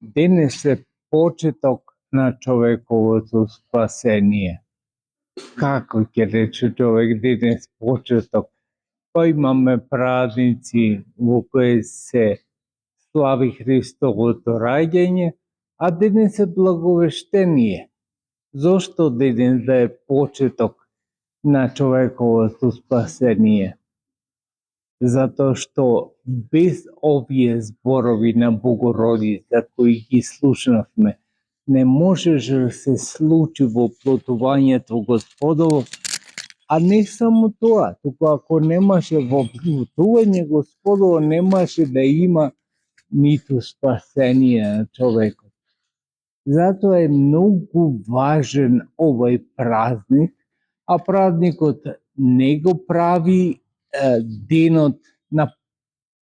Денес е почеток на човековото спасение. Како ќе рече човек денес почеток? Па имаме празници во кои се слави Христовото раѓање, а денес е благовештение. Зошто денес да е почеток на човековото спасение? Затоа што без овие зборови на Богородица кои ги слушнавме, не можеше да се случи воплотувањето Господово, а не само тоа, туку ако немаше воплотување Господово, немаше да има ниту спасение на човекот. Затоа е многу важен овој празник, а празникот не го прави денот на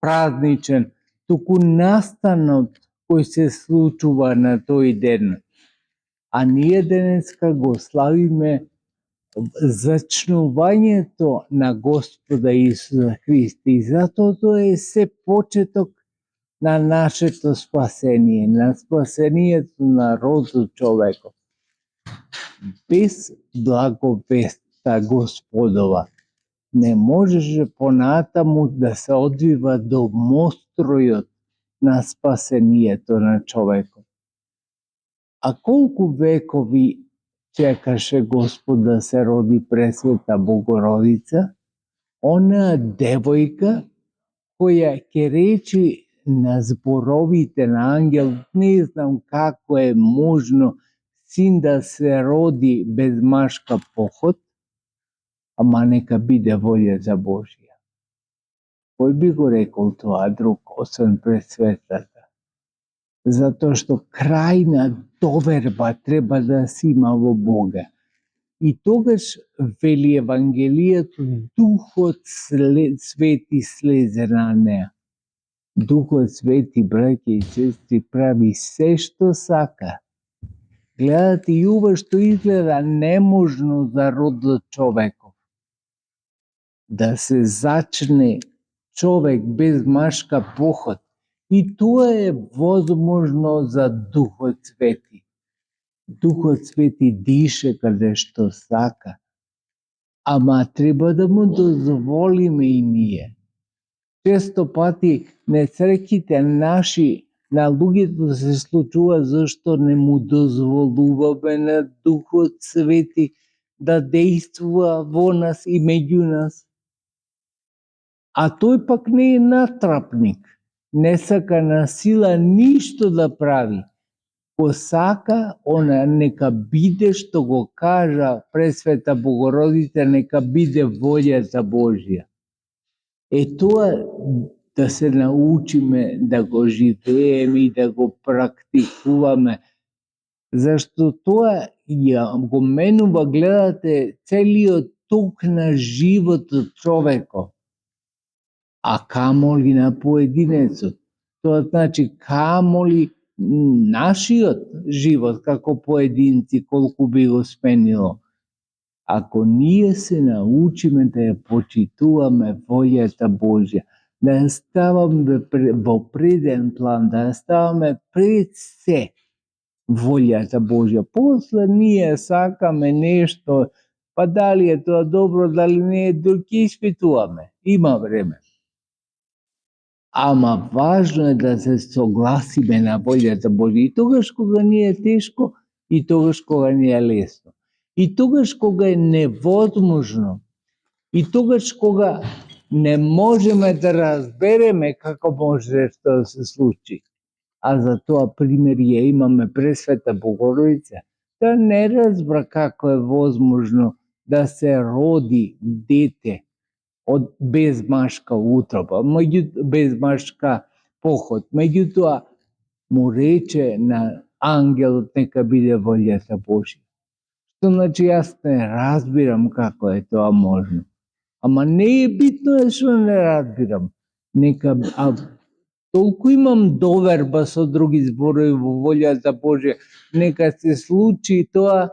празничен, туку настанот кој се случува на тој ден. А ние денеска го славиме зачнувањето на Господа Исуса Христа и затоа тоа е се почеток на нашето спасение, на спасението на родот човеков. Без благовеста Господова не можеше понатаму да се одвива до мостројот на спасението на човекот. А колку векови чекаше Господ да се роди Пресвета Богородица, онаа девојка која ќе речи на зборовите на ангел, не знам како е можно син да се роди без машка поход, ама нека биде волјата Божја. Кој би го рекол тоа друг, освен Пресветата? Затоа што крајна доверба треба да се има во Бога. И тогаш, вели Евангелието, Духот Свети слезе на неа. Духот Свети, браќа и сестри, прави се што сака. Гледате и ова што изгледа неможно за родот човеков. Да се зачне човек без машка поход. И тоа е возможно за Духот Свети. Духот Свети дише каде што сака. Ама треба да му дозволиме и ние. Често пати несреќите наши на луѓето се случува зашто не му дозволуваме на Духот Свети да действува во нас и меѓу нас. А тој пак не е натрапник, не сака на сила ништо да прави. Ко сака, она нека биде што го кажа Пресвета Богородица, нека биде волјата Божја. Тоа да се научиме да го живееме и да го практикуваме, зашто тоа го менува, гледате, целиот ток на животот човеков. А камоли на поединецот. Тоа значи камоли нашиот живот како поединци, колку би го сменило. Ако ние се научиме да ја почитуваме волјата Божја, да ја ставаме во преден план, да ја ставаме пред се волјата Божја. После ние сакаме нешто, па дали е тоа добро, дали не е, друг ќе испитуваме. Има време. Ама важно е да се согласиме на волјата Божја. И тогаш кога ни е тешко, и тогаш кога ни е лесно. И тогаш кога е невозможно, и тогаш кога не можеме да разбереме како може да се случи. А за тоа пример ја имаме Пресвета Богородица, да не разбра како е возможно да се роди дете од без машка утроба, без машка поход. Меѓутоа му рече на ангелот нека биде волјата Божја. Што значи јас не разбирам како е тоа можно. Ама не е битно што не разбирам. Нека толку имам доверба со други зборови во волјата Божја, нека се случи тоа.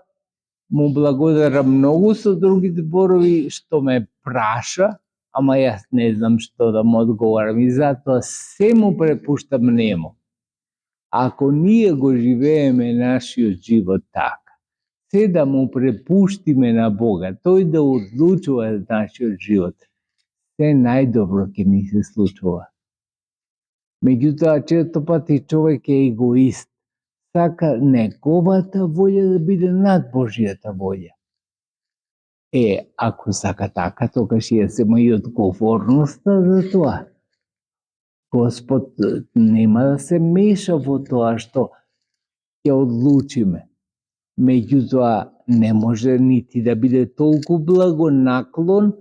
Му благодарам многу со други зборови што ме праша, ама јас не знам што да му одговарам и затоа се му препуштам нему. Ако ние го живееме нашиот живот така, се да му препуштиме на Бога, тој да одлучува нашиот живот, се најдобро ќе ни се случува. Меѓутоа, често пати човек е егоист. Сака неговата волја да биде над Божијата волја. Ако сака така, тогаш ја сема и одговорноста за тоа. Господ нема да се меша во тоа што ќе одлучиме. Меѓутоа, не може нити да биде толку благонаклон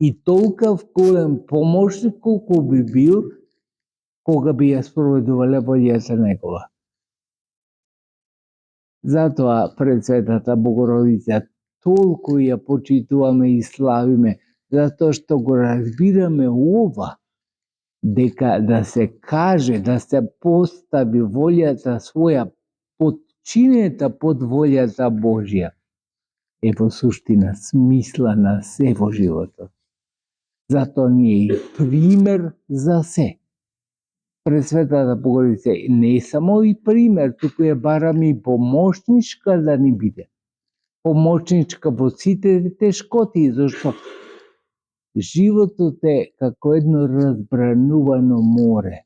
и толков голем помошник колку би бил кога би ја спроведувале волјата негова. Затоа пред Светата Богородица толку ја почитуваме и славиме, затоа што го разбираме ова, дека да се каже, да се постави волјата своја подчинета под волјата Божја, е во суштина смисла на се во животот. Затоа ни е пример за се. Пред Светата Богородица не е само и пример, туку е барам и помошничка да ни биде. Помошничка во сите тешкоти, зашто животот е како едно разбранувано море.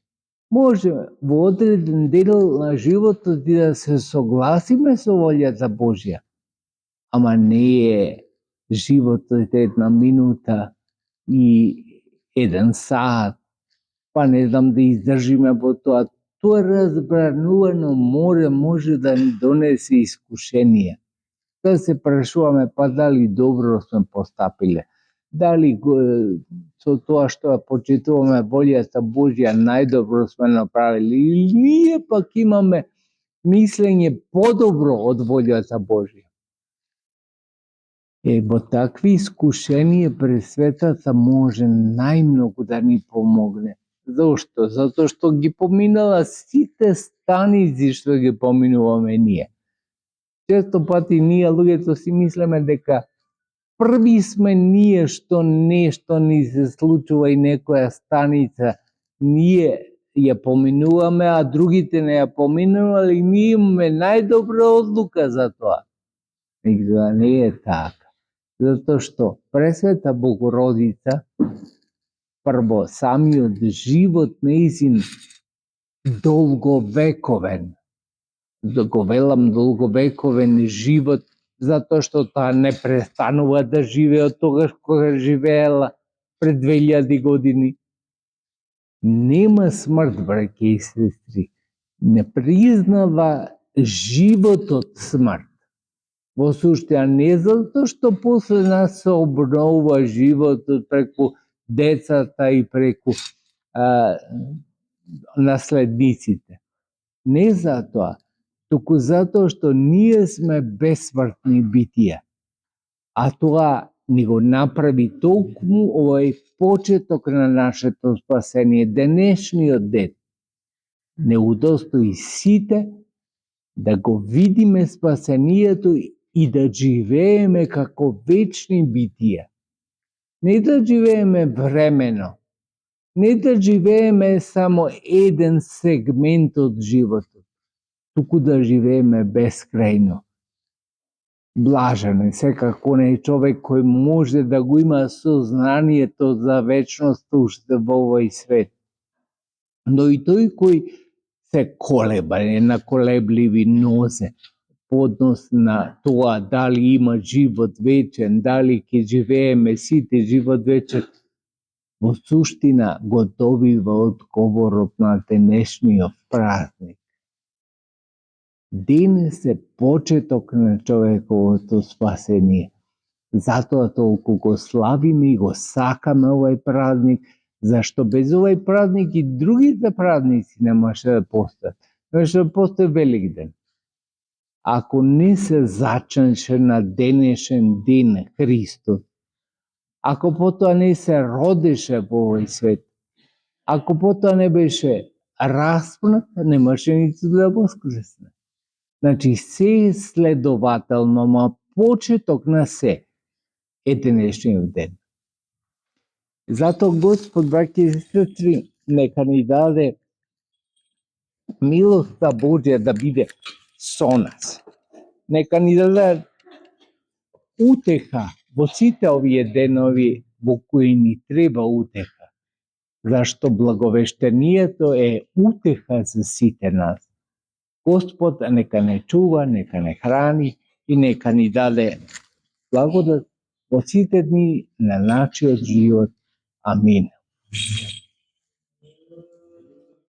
Може во одреден дел на животот и да се согласиме со волјата Божја, ама не е животот една минута и еден саат, па не знам да издржиме во тоа. Тоа разбранувано море може да ни донесе искушение. Да се прашуваме, па дали добро сме постапиле, дали со тоа што ја почитуваме волјата Божја најдобро сме направили, или ние пак имаме мислење подобро од волјата Божја. Во такви искушенија Пресветата може најмногу да ни помогне. Зошто? Затоа што ги поминала сите станици што ги поминуваме ние. Често пати ние луѓето си мислиме дека први сме ние што нешто ни се случува и некоја станица ние ја поминуваме, а другите не ја поминувале и ние имаме најдобра одлука за тоа. Меѓутоа не е така. Затоа што Пресвета Богородица, прво, самиот живот неизин долговековен, го велам долговековен живот, затоа што таа не престанува да живее од тогаш кога живеела пред 2000 години. Нема смрт, браќи и сестри. Не признава животот смрт. Во суштина не затоа што после нас се обновува животот преку децата и преку наследниците. Не затоа, туку затоа што ние сме бесмртни битија. А тоа ни го направи толку овој почеток на нашето спасение, денешниот ден. Не удостои сите да го видиме спасението и да живееме како вечни битија. Не да живееме времено, не да живееме само еден сегмент од животот, туку да живееме бескрајно. Блажен е секако не човек кој може да го има сознанието за вечност уште во овој свет. Но и тој кој се колеба, е на колебливи нозе, по однос на тоа дали има живот вечен, дали ќе живееме сите живот вечен, во суштина го добива одговорот на денешниот празник. Денес е почеток на човековото спасение. Затоа толку го славиме и го сакаме овој празник, зашто без овој празник и другите празници немаше да постојат. Немаше да постои Великден. Ако не се зачнеше на денешен ден Христос, ако потоа не се родеше во овој свет, ако потоа не беше распнат, немаше ниту да воскресне. Значи, се е следователно, ма почеток на се е денешниот ден. Затоа Господ, браќи и сестри, нека ни даде милоста Божја да биде со нас. Нека ни даде утеха во сите овие денови во кои ни треба утеха, зашто благовештението е утеха за сите нас. Господ нека не чува, нека не храни и нека ни даде благодат во сите дни на нашиот живот. Амин.